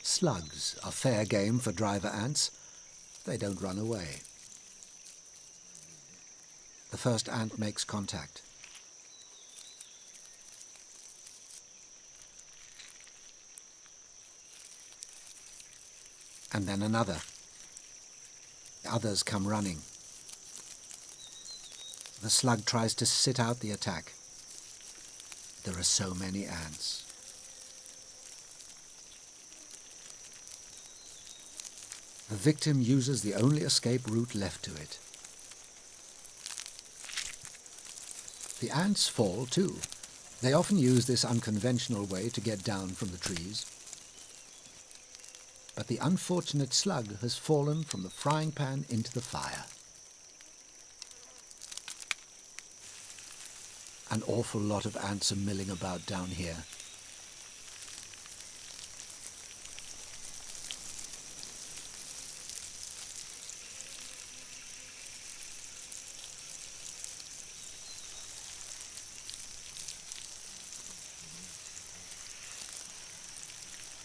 Slugs are fair game for driver ants. They don't run away. The first ant makes contact. And then another. Others come running. The slug tries to sit out the attack. There are so many ants. The victim uses the only escape route left to it. The ants fall too. They often use this unconventional way to get down from the trees. But the unfortunate slug has fallen from the frying pan into the fire. An awful lot of ants are milling about down here.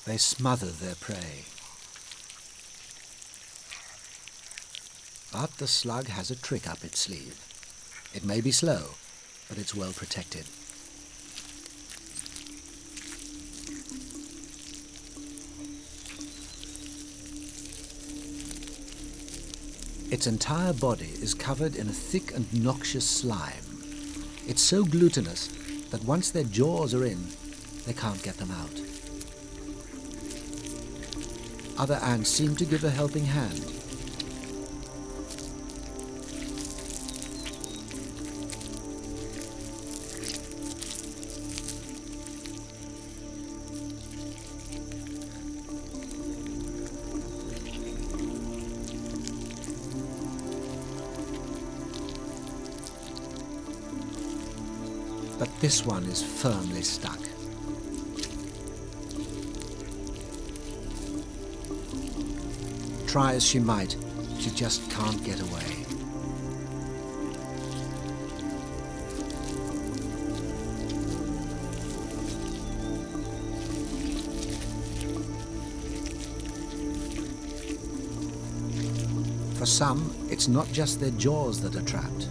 They smother their prey. But the slug has a trick up its sleeve. It may be slow, but it's well protected. Its entire body is covered in a thick and noxious slime. It's so glutinous that once their jaws are in, they can't get them out. Other ants seem to give a helping hand. But this one is firmly stuck. Try as she might, she just can't get away. For some, it's not just their jaws that are trapped.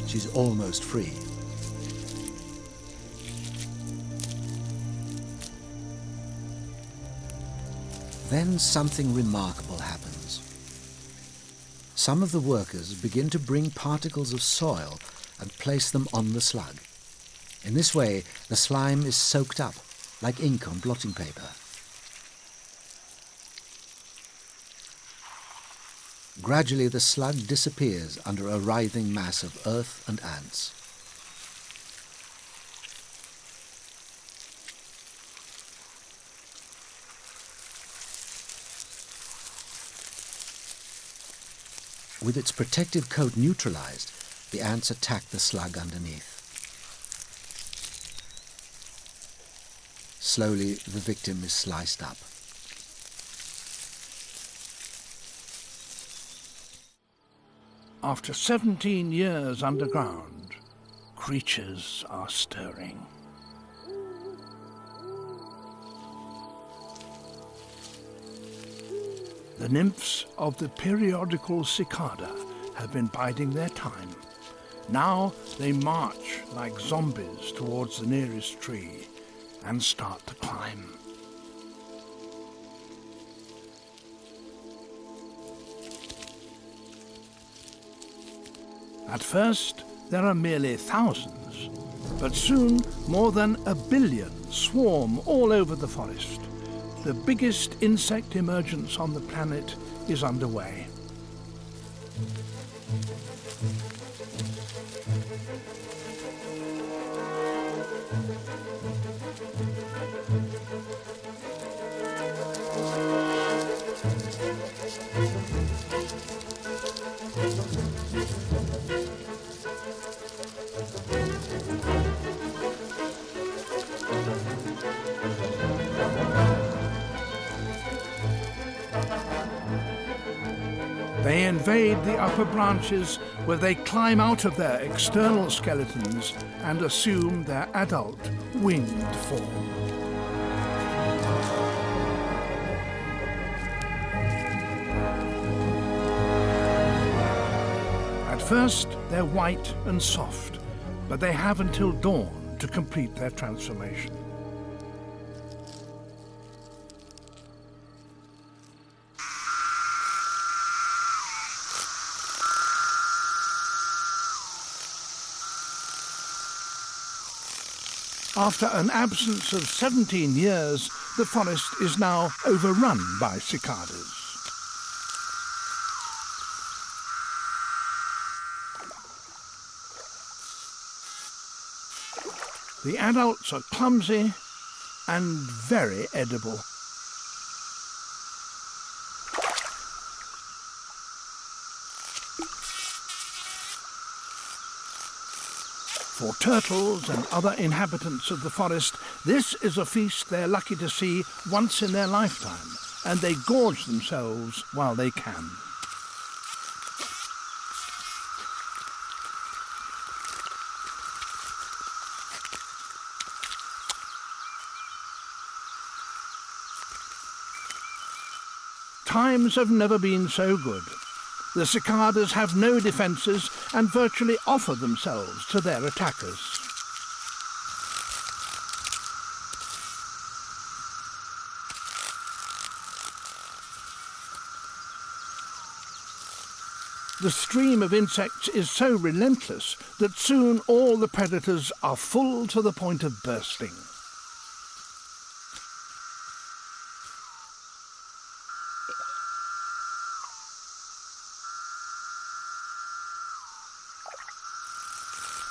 She's almost free. Then something remarkable happens. Some of the workers begin to bring particles of soil and place them on the slug. In this way, the slime is soaked up, like ink on blotting paper. Gradually, the slug disappears under a writhing mass of earth and ants. With its protective coat neutralized, the ants attack the slug underneath. Slowly, the victim is sliced up. After 17 years underground, creatures are stirring. The nymphs of the periodical cicada have been biding their time. Now they march like zombies towards the nearest tree and start to climb. At first, there are merely thousands, but soon more than 1 billion swarm all over the forest. The biggest insect emergence on the planet is underway. They invade the upper branches where they climb out of their external skeletons and assume their adult winged form. At first, they're white and soft, but they have until dawn to complete their transformation. After an absence of 17 years, the forest is now overrun by cicadas. The adults are clumsy and very edible. For turtles and other inhabitants of the forest, this is a feast they're lucky to see once in their lifetime, and they gorge themselves while they can. Times have never been so good. The cicadas have no defences and virtually offer themselves to their attackers. The stream of insects is so relentless that soon all the predators are full to the point of bursting.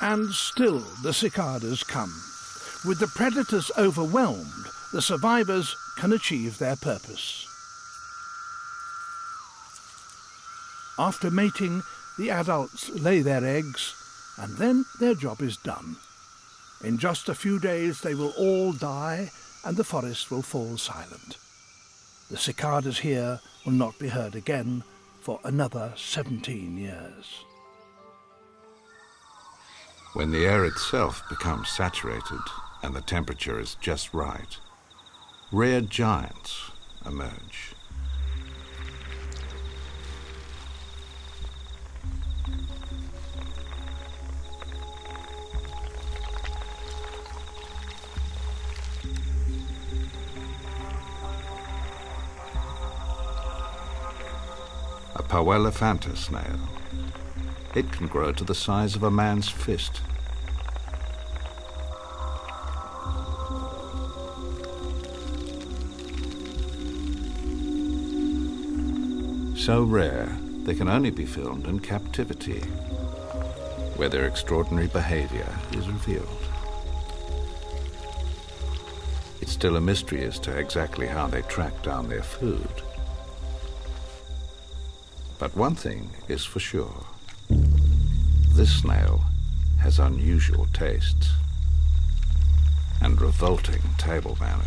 And still the cicadas come. With the predators overwhelmed, the survivors can achieve their purpose. After mating, the adults lay their eggs, and then their job is done. In just a few days they will all die, and the forest will fall silent. The cicadas here will not be heard again for another 17 years. When the air itself becomes saturated and the temperature is just right, rare giants emerge. A Powellifanta snail. It can grow to the size of a man's fist. So rare, they can only be filmed in captivity, where their extraordinary behavior is revealed. It's still a mystery as to exactly how they track down their food. But one thing is for sure. This snail has unusual tastes and revolting table manners.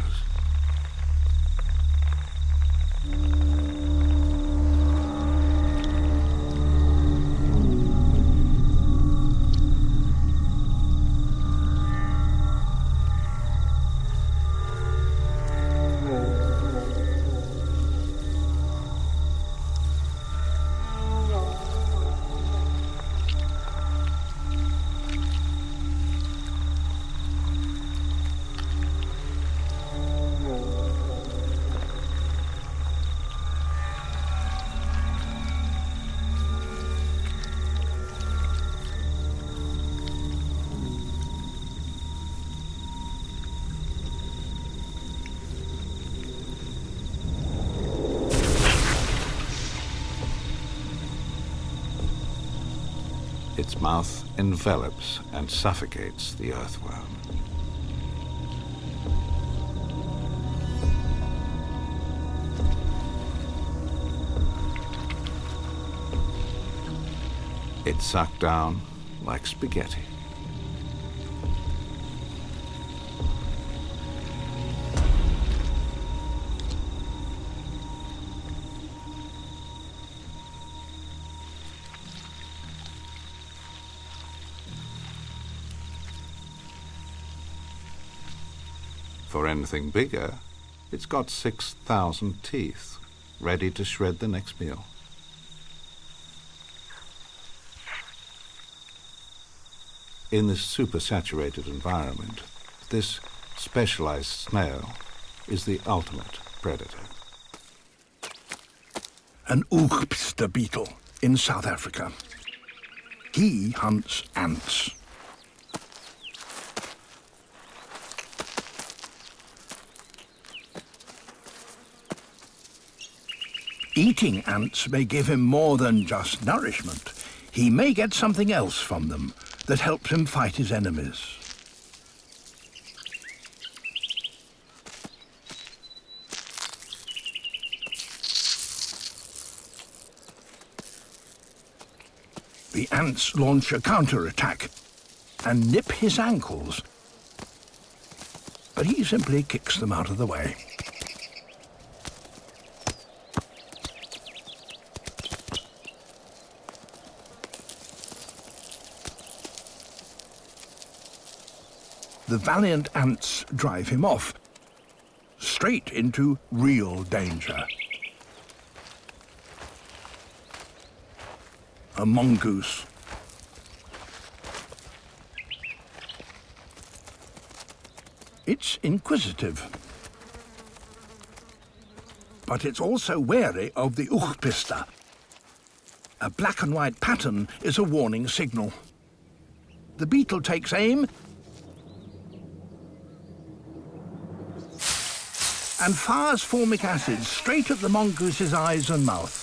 Its mouth envelops and suffocates the earthworm. It's sucked down like spaghetti. For anything bigger, it's got 6,000 teeth, ready to shred the next meal. In this supersaturated environment, this specialized snail is the ultimate predator. An locust beetle in South Africa. He hunts ants. Eating ants may give him more than just nourishment. He may get something else from them that helps him fight his enemies. The ants launch a counterattack and nip his ankles, but he simply kicks them out of the way. The valiant ants drive him off, straight into real danger. A mongoose. It's inquisitive, but it's also wary of the uchpista. A black and white pattern is a warning signal. The beetle takes aim and fires formic acid straight at the mongoose's eyes and mouth.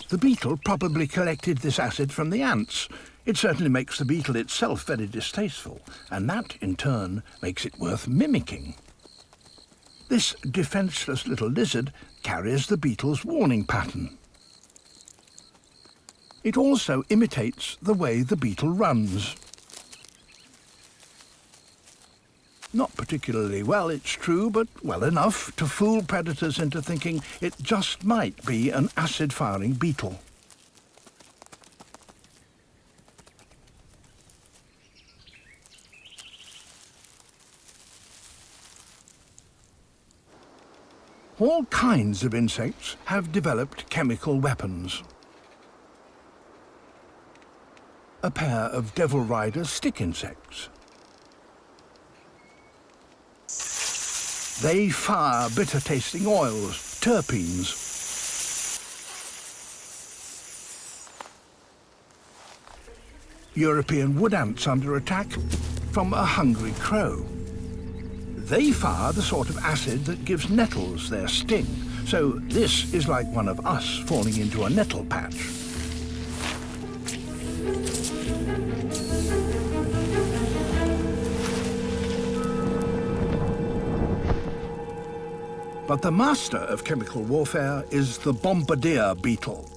The beetle probably collected this acid from the ants. It certainly makes the beetle itself very distasteful, and that, in turn, makes it worth mimicking. This defenseless little lizard carries the beetle's warning pattern. It also imitates the way the beetle runs. Not particularly well, it's true, but well enough to fool predators into thinking it just might be an acid-firing beetle. All kinds of insects have developed chemical weapons. A pair of devil rider stick insects. They fire bitter-tasting oils, terpenes. European wood ants under attack from a hungry crow. They fire the sort of acid that gives nettles their sting, so this is like one of us falling into a nettle patch. But the master of chemical warfare is the bombardier beetle.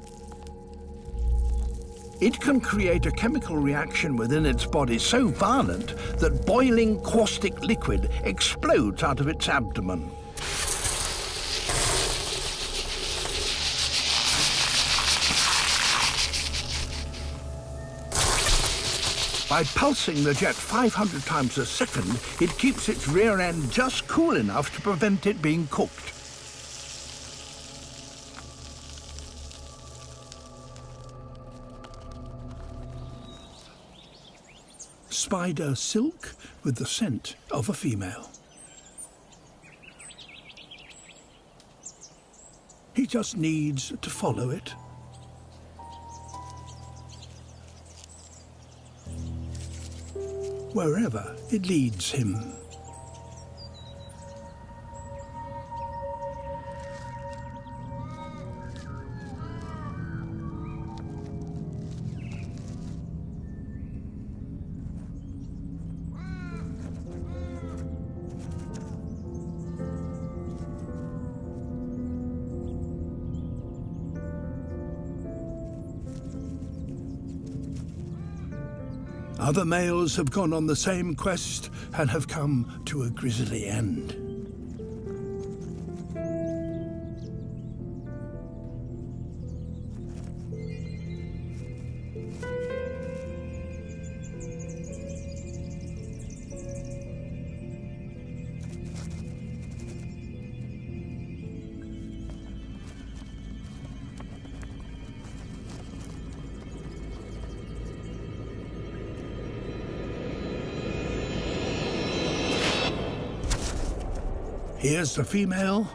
It can create a chemical reaction within its body so violent that boiling caustic liquid explodes out of its abdomen. By pulsing the jet 500 times a second, it keeps its rear end just cool enough to prevent it being cooked. Spider silk with the scent of a female. He just needs to follow it. Wherever it leads him. Other males have gone on the same quest and have come to a grisly end. Here's the female,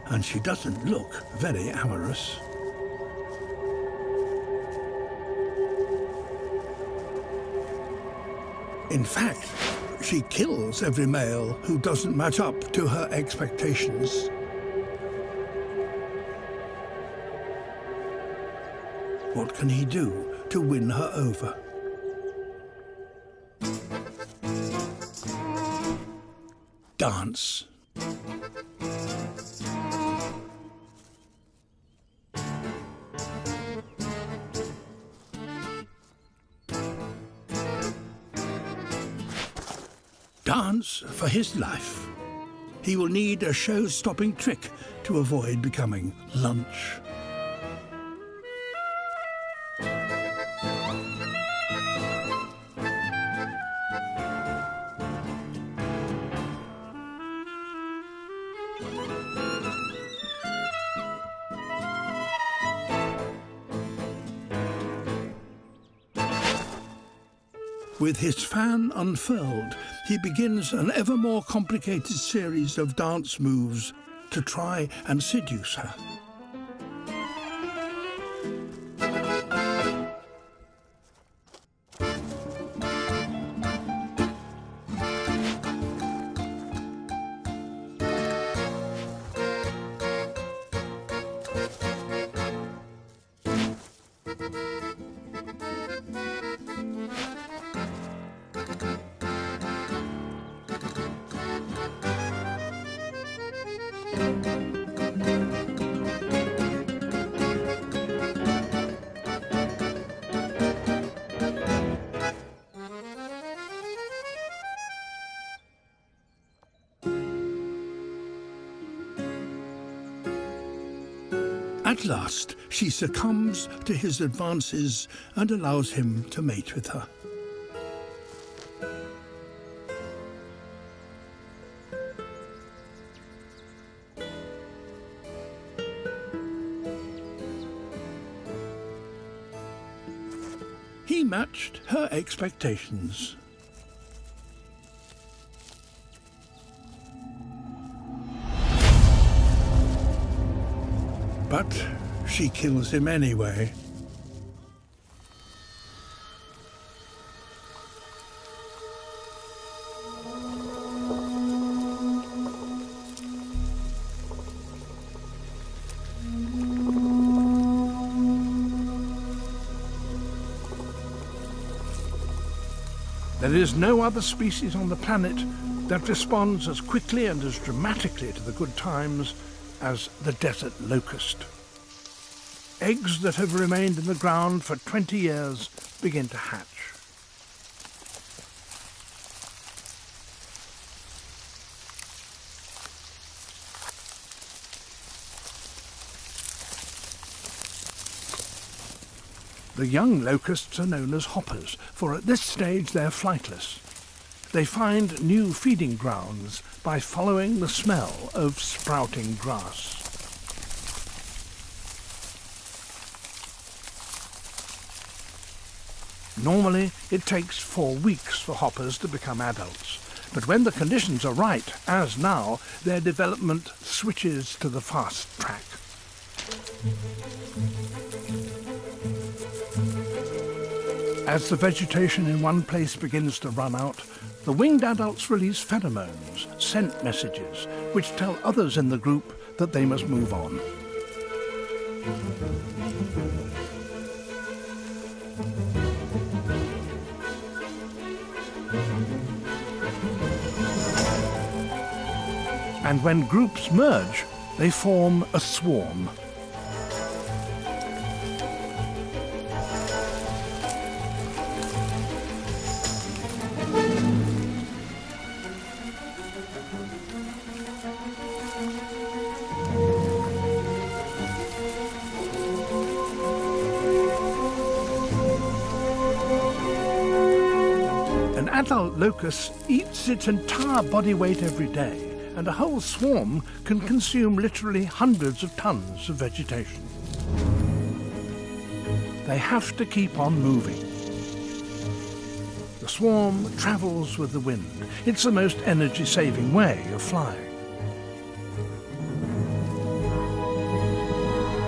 and she doesn't look very amorous. In fact, she kills every male who doesn't match up to her expectations. What can he do to win her over? Dance. Dance for his life. He will need a show-stopping trick to avoid becoming lunch. With his fan unfurled, he begins an ever more complicated series of dance moves to try and seduce her. At last, she succumbs to his advances and allows him to mate with her. He matched her expectations. But she kills him anyway. There is no other species on the planet that responds as quickly and as dramatically to the good times as the desert locust. Eggs that have remained in the ground for 20 years begin to hatch. The young locusts are known as hoppers, for at this stage they're flightless. They find new feeding grounds by following the smell of sprouting grass. Normally, it takes 4 weeks for hoppers to become adults, but when the conditions are right, as now, their development switches to the fast track. As the vegetation in one place begins to run out, the winged adults release pheromones, scent messages, which tell others in the group that they must move on. And when groups merge, they form a swarm. adult locust eats its entire body weight every day, and a whole swarm can consume literally hundreds of tons of vegetation. They have to keep on moving. The swarm travels with the wind. It's the most energy-saving way of flying.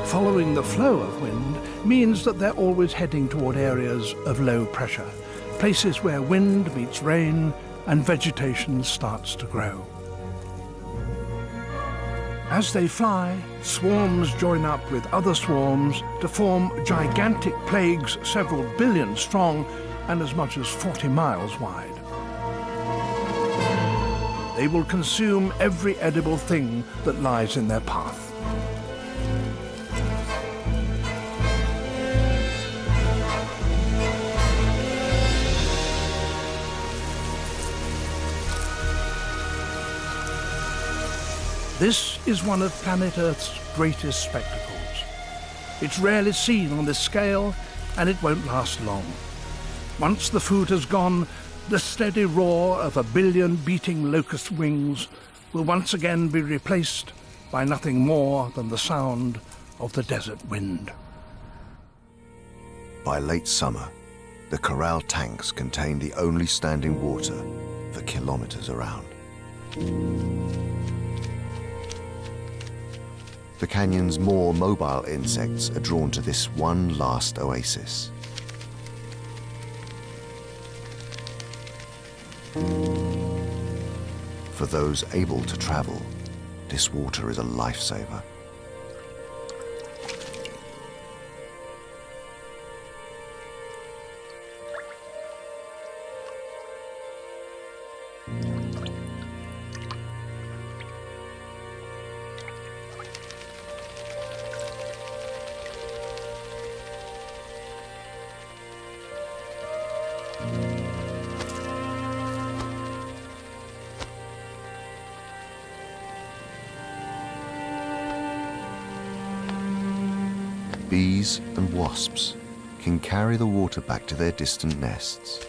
Following the flow of wind means that they're always heading toward areas of low pressure, places where wind meets rain and vegetation starts to grow. As they fly, swarms join up with other swarms to form gigantic plagues several billion strong and as much as 40 miles wide. They will consume every edible thing that lies in their path. This is one of planet Earth's greatest spectacles. It's rarely seen on this scale, and it won't last long. Once the food has gone, the steady roar of a billion beating locust wings will once again be replaced by nothing more than the sound of the desert wind. By late summer, the corral tanks contain the only standing water for kilometers around. The canyon's more mobile insects are drawn to this one last oasis. For those able to travel, this water is a lifesaver. Bees and wasps can carry the water back to their distant nests.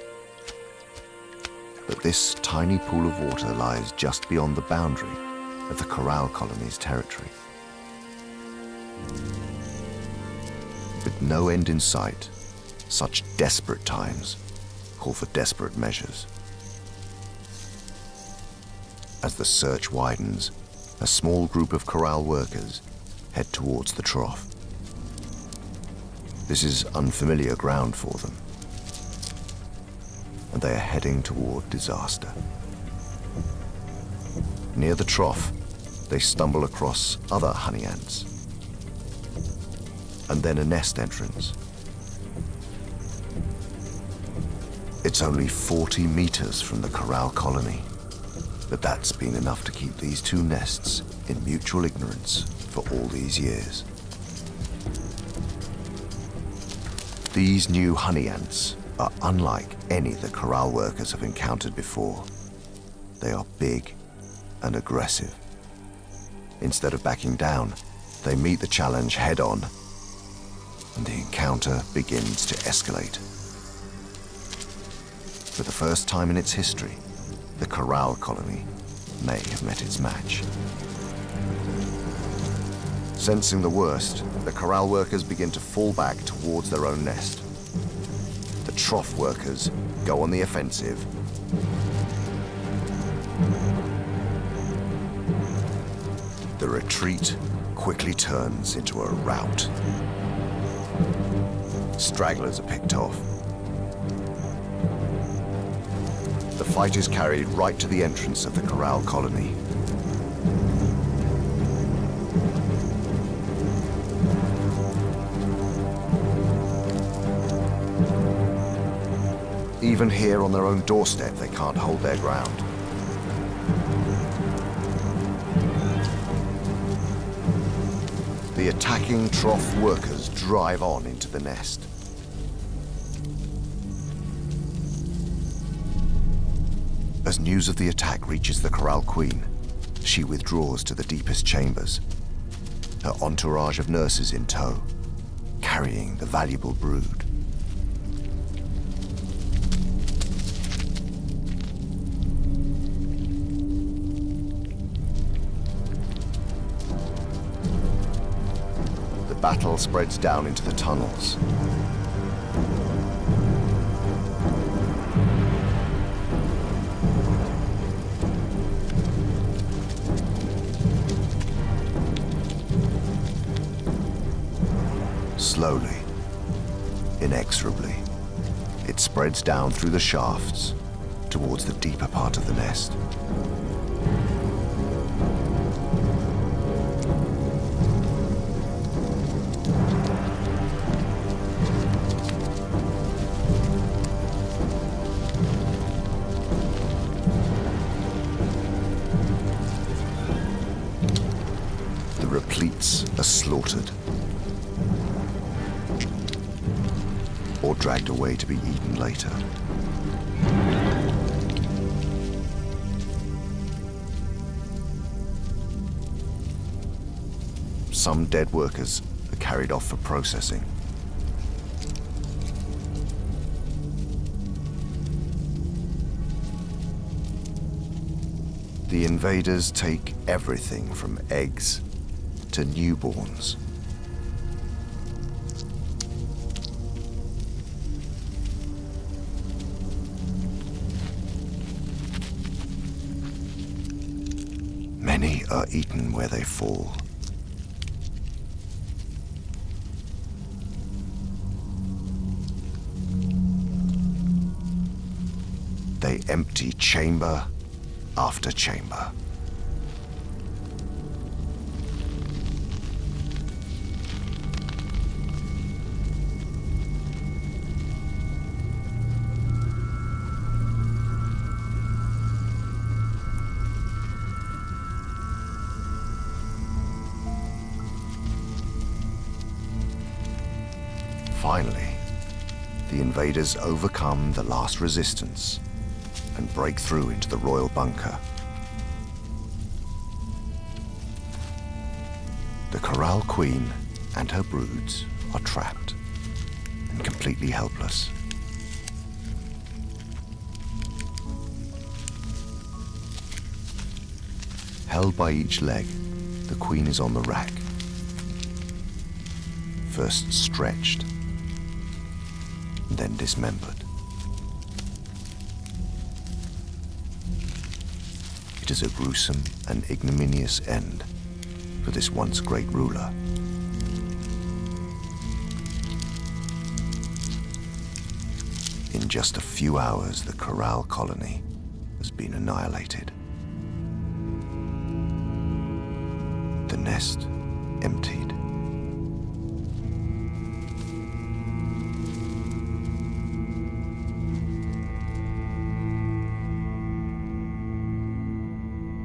But this tiny pool of water lies just beyond the boundary of the corral colony's territory. With no end in sight, such desperate times call for desperate measures. As the search widens, a small group of corral workers head towards the trough. This is unfamiliar ground for them, and they are heading toward disaster. Near the trough, they stumble across other honey ants, and then a nest entrance. It's only 40 meters from the corral colony, but that's been enough to keep these two nests in mutual ignorance for all these years. These new honey ants are unlike any the corral workers have encountered before. They are big and aggressive. Instead of backing down, they meet the challenge head-on, and the encounter begins to escalate. For the first time in its history, the corral colony may have met its match. Sensing the worst, the corral workers begin to fall back towards their own nest. The trough workers go on the offensive. The retreat quickly turns into a rout. Stragglers are picked off. The fight is carried right to the entrance of the corral colony. Even here on their own doorstep, they can't hold their ground. The attacking trough workers drive on into the nest. As news of the attack reaches the corral queen, she withdraws to the deepest chambers, her entourage of nurses in tow, carrying the valuable brood. battle spreads down into the tunnels. Slowly, inexorably, it spreads down through the shafts towards the deeper part of the nest. The repletes are slaughtered or dragged away to be eaten later. Some dead workers are carried off for processing. The invaders take everything from eggs to newborns. Many are eaten where they fall. They empty chamber after chamber. Finally, the invaders overcome the last resistance and break through into the royal bunker. The corral queen and her broods are trapped and completely helpless. Held by each leg, the queen is on the rack, first stretched, then dismembered. It is a gruesome and ignominious end for this once great ruler. In just a few hours, the corral colony has been annihilated. The nest emptied.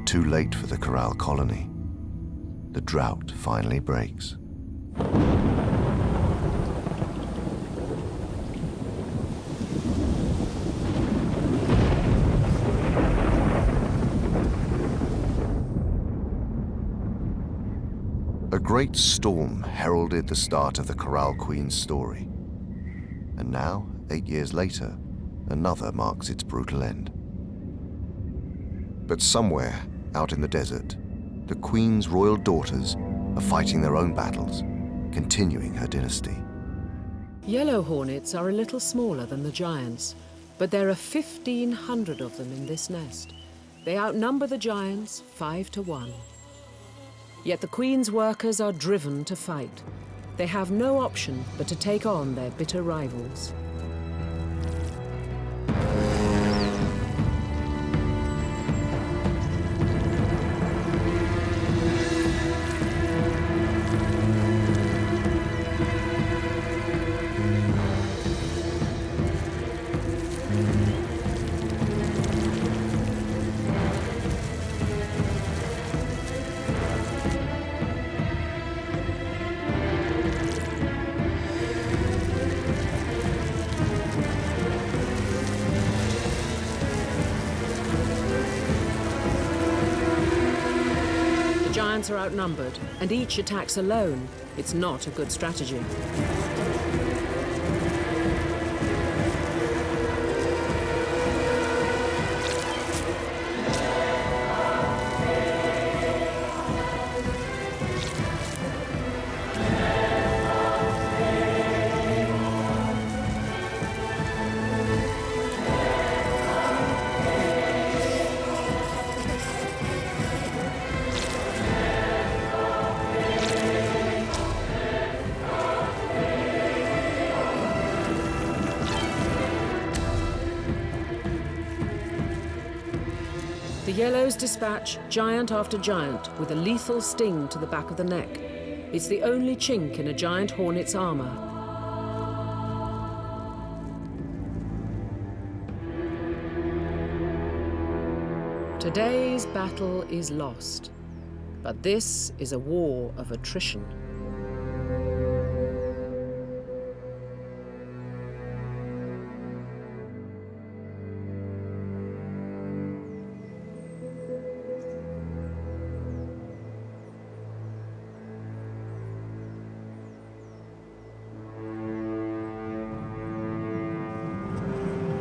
Too late for the corral colony. The drought finally breaks. A great storm heralded the start of the Corral Queen's story. And now, 8 years later, another marks its brutal end. But somewhere, out in the desert, the Queen's royal daughters are fighting their own battles, continuing her dynasty. Yellow hornets are a little smaller than the giants, but there are 1,500 of them in this nest. They outnumber the giants 5 to 1. Yet the Queen's workers are driven to fight. They have no option but to take on their bitter rivals. The giants are outnumbered, and each attacks alone. It's not a good strategy. yellows dispatch giant after giant with a lethal sting to the back of the neck. It's the only chink in a giant hornet's armor. Today's battle is lost, but this is a war of attrition.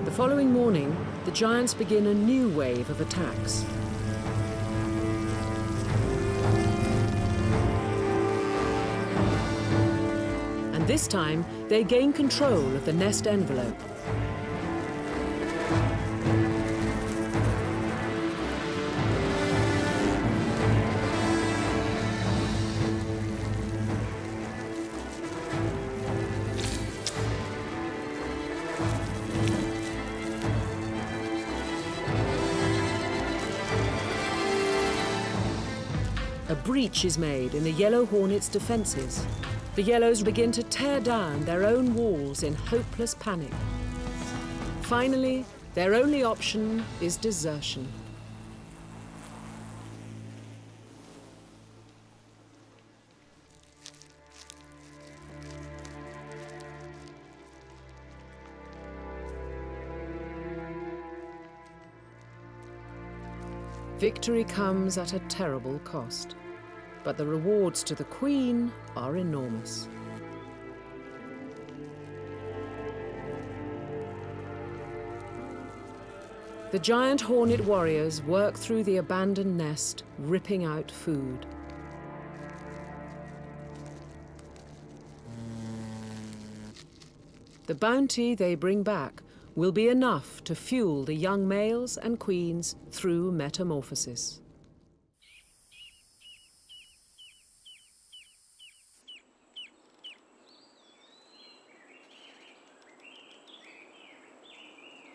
The following morning, the giants begin a new wave of attacks. And this time, they gain control of the nest envelope. A breach is made in the yellow hornet's defenses. The yellows begin to tear down their own walls in hopeless panic. Finally, their only option is desertion. Victory comes at a terrible cost, but the rewards to the Queen are enormous. The giant hornet warriors work through the abandoned nest, ripping out food. The bounty they bring back will be enough to fuel the young males and queens through metamorphosis.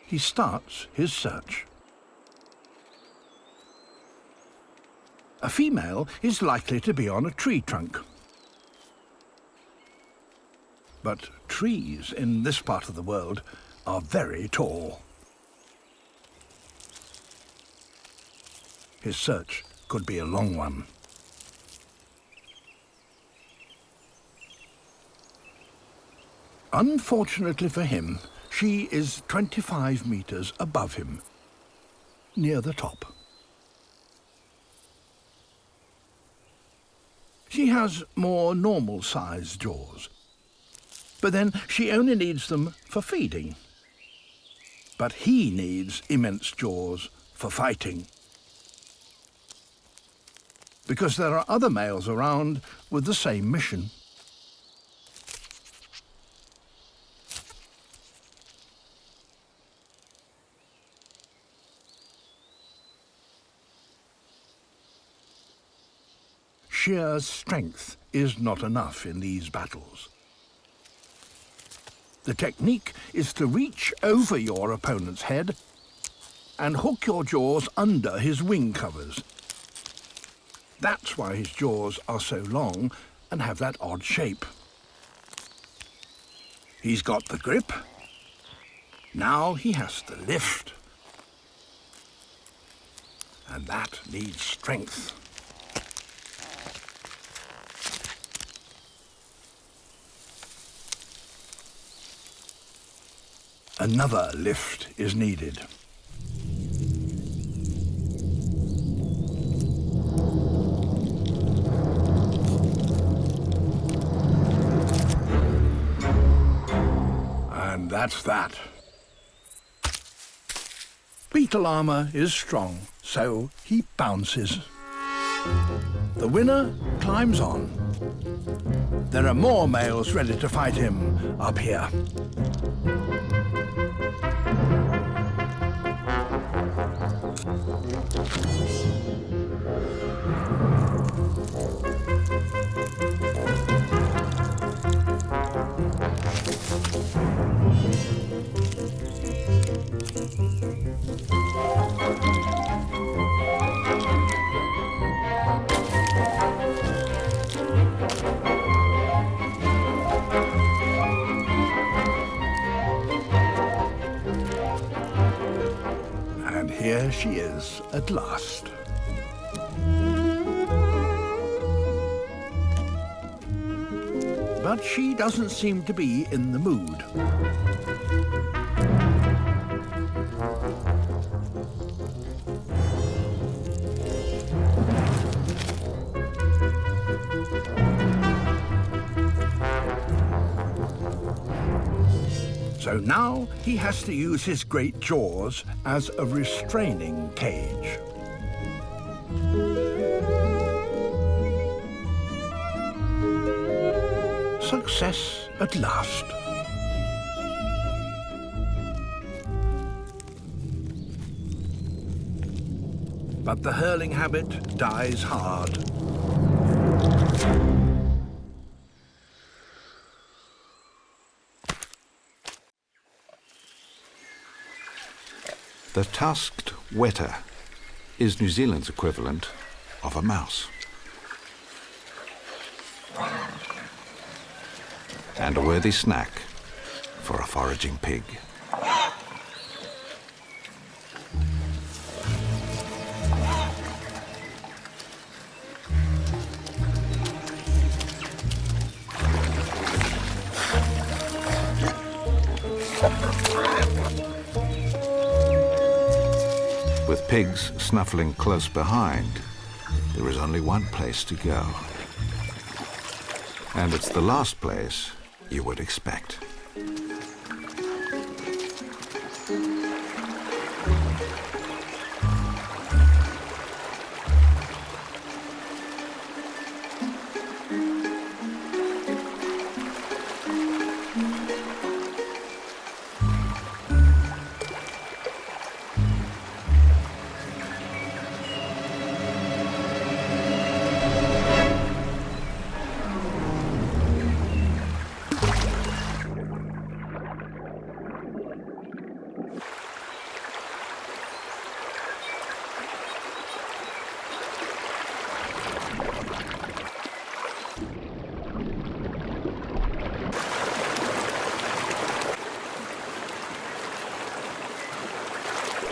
He starts his search. A female is likely to be on a tree trunk. But trees in this part of the world are very tall. His search could be a long one. Unfortunately for him, she is 25 meters above him, near the top. She has more normal-sized jaws, but then she only needs them for feeding. But he needs immense jaws for fighting, because there are other males around with the same mission. Sheer strength is not enough in these battles. The technique is to reach over your opponent's head and hook your jaws under his wing covers. That's why his jaws are so long and have that odd shape. He's got the grip. Now he has to lift. And that needs strength. Another lift is needed. And that's that. Beetle armor is strong, so he bounces. The winner climbs on. There are more males ready to fight him up here. she is at last. But she doesn't seem to be in the mood. So now he has to use his great jaws as a restraining cage. Success at last. But the hurling habit dies hard. The tusked Weta is New Zealand's equivalent of a mouse. And a worthy snack for a foraging pig. With pigs snuffling close behind, there is only one place to go. And it's the last place you would expect.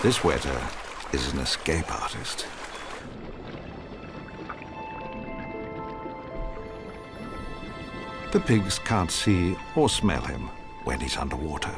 This Weta is an escape artist. The pigs can't see or smell him when he's underwater.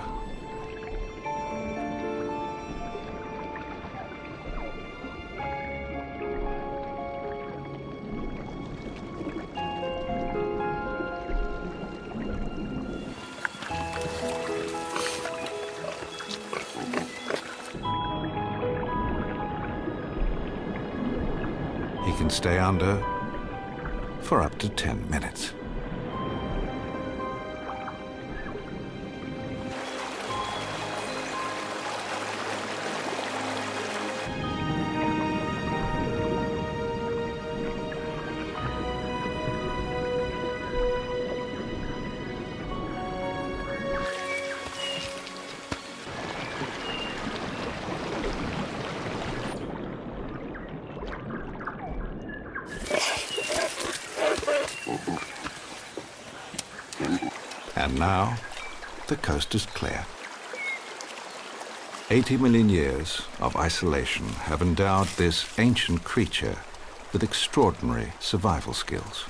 He can stay under for up to 10 minutes. And now, the coast is clear. 80 million years of isolation have endowed this ancient creature with extraordinary survival skills.